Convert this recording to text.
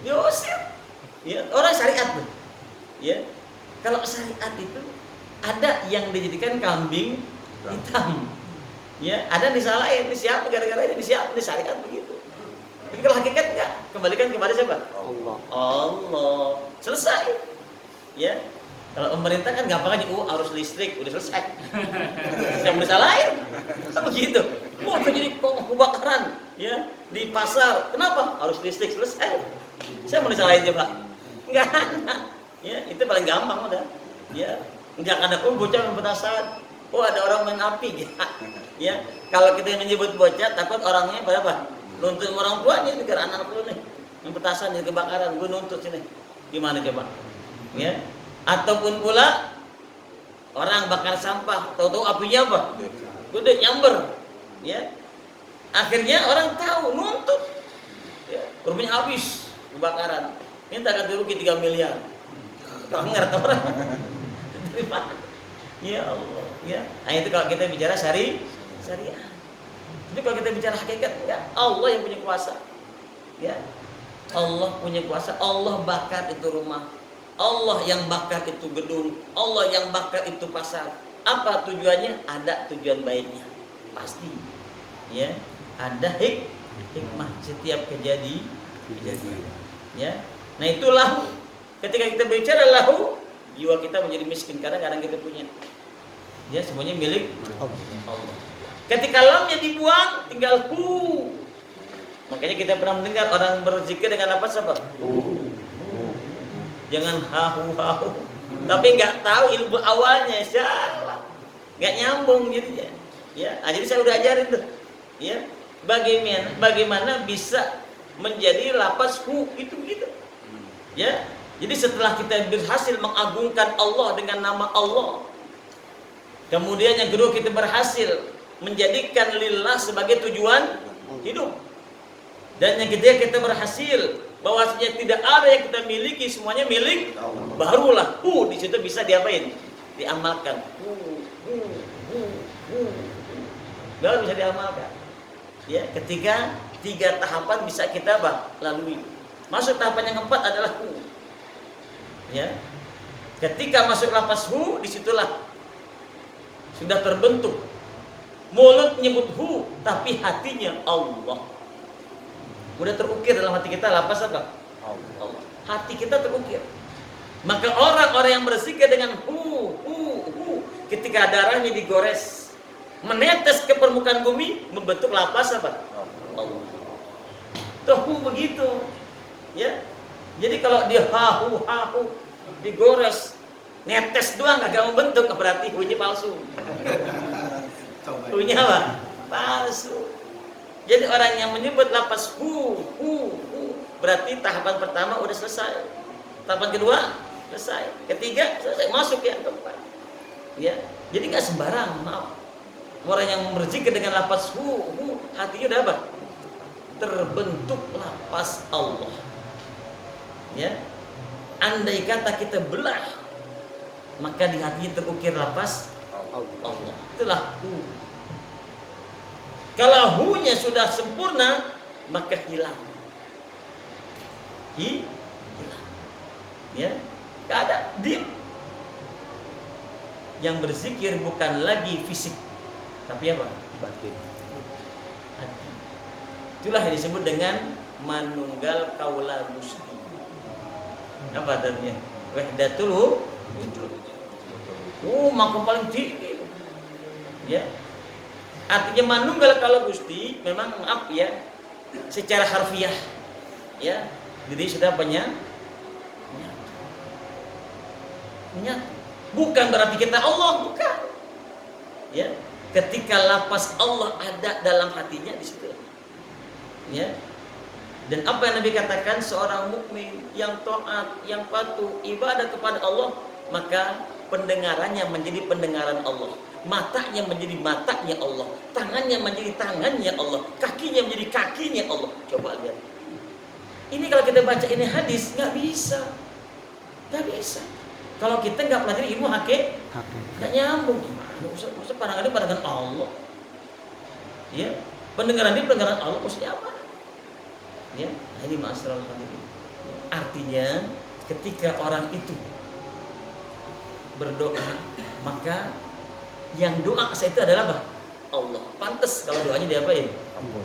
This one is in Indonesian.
diusir. Ya, orang syariat tuh. Ya. Kalau syariat itu ada yang dijadikan kambing hitam. Ya, ada disalahin, ini siapa gara-gara ini siapa, ini syariat begitu. Tapi kalau hakikat enggak, kembalikan kepada siapa? Allah. Allah. Selesai. Ya. Kalau pemerintah kan gampang aja, harus listrik, udah selesai. Yang disalahin. Kan begitu. Mau terjadi kebakaran ya di pasar. Kenapa? Harus listrik, selesai. Saya mau disalahin coba? Enggak ada. Ya, itu paling gampang udah. Ya, enggak ada bocah yang petasan. Oh, ada orang main api. Ya, kalau kita menyebut bocah, takut orangnya pada apa? Nuntut orang tuanya, negara anak lu nih. Yang petasan, yang kebakaran, gue nuntut sini. Gimana coba? Ya. Ataupun pula orang bakar sampah, tahu-tahu apinya apa? Gede nyamber. Ya. Akhirnya orang tahu, nuntut. Ya, rumahnya habis kebakaran. Minta ganti rugi 3 miliar. Kalau ngerti orang. Terima. Ya Allah, ya. Nah itu kalau kita bicara syariah. Jadi kalau kita bicara hakikat, ya Allah yang punya kuasa. Ya. Allah punya kuasa. Allah bakar itu rumah. Allah yang bakar itu gedung. Allah yang bakar itu pasar. Apa tujuannya? Ada tujuan baiknya. Pasti. Ya. Ada hikmah setiap kejadian. Ya. Nah itulah ketika kita bicara lahu, jiwa kita menjadi miskin karena kadang kita punya. Ya, semuanya milik Allah. Ketika lamnya dibuang, tinggal hu. Makanya kita pernah mendengar orang berzikir dengan apa sahabat? Jangan hahu. Tapi nggak tahu ilmu awalnya, salah. Nggak nyambung jadinya. Ya, jadi saya udah ajarin tuh. Ya, bagaimana bisa menjadi lapas hu itu begitu. Ya, jadi setelah kita berhasil mengagungkan Allah dengan nama Allah, kemudian yang kedua kita berhasil menjadikan lillah sebagai tujuan hidup, dan yang ketiga kita berhasil bahwasanya tidak ada yang kita miliki, semuanya milik, barulah di situ bisa diapain? Diamalkan. Baru bisa diamalkan. Ya, ketika 3 tahapan bisa kita lalui. Masuk tahapan yang keempat adalah ya. Ketika masuk lapas disitulah sudah terbentuk. Mulut nyebut tapi hatinya Allah. Udah terukir dalam hati kita lapas apa? Allah. Hati kita terukir. Maka orang-orang yang berzikir dengan ketika darahnya digores, menetes ke permukaan bumi, membentuk lapas apa? Allah. Tuh begitu. Ya. Jadi kalau dia hahu digores, netes doang enggak membentuk, berarti hunya palsu. Hunya apa? Palsu. Jadi orang yang menyebut lapas berarti tahapan pertama udah selesai. Tahapan kedua selesai. Ketiga selesai, masuk yang keempat. Ya. Jadi enggak sembarang, maaf. Orang yang berzikir dengan lapas hatinya udah apa? Terbentuk lapas Allah. Ya. Andai kata kita belah, maka di hatinya terukir lapas Allah. Itulah Kalau hu-nya sudah sempurna, maka hilang. Hilang. Ya. Enggak ada diam. Yang berzikir bukan lagi fisik, tapi apa? Batin. Hati. Itulah yang disebut dengan manunggal kaula gusti. Apa artinya? Wahdatul wujud. Maka paling tinggi. Ya. Artinya manunggal kaula gusti memang maaf ya, secara harfiah. Ya. Jadi sudah banyak. Bukan berarti kita Allah, bukan. Ya. Ketika lapas Allah ada dalam hatinya di situ. Ya. Dan apa yang Nabi katakan, seorang mukmin yang taat, yang patuh, ibadah kepada Allah, maka pendengarannya menjadi pendengaran Allah, matanya menjadi matanya Allah, tangannya menjadi tangannya Allah, kakinya menjadi kakinya Allah. Coba lihat. Ini kalau kita baca ini hadis, nggak bisa. Kalau kita nggak pelajari ilmu hakikat, nggak nyambung. Maksudnya pandangan Allah. Ya, pendengaran ini pendengaran Allah, maksudnya apa? Ya, ini masalah hadirin. Artinya ketika orang itu berdoa, maka yang doa saat itu adalah apa? Allah. Pantas kalau doanya diapain? Ampun.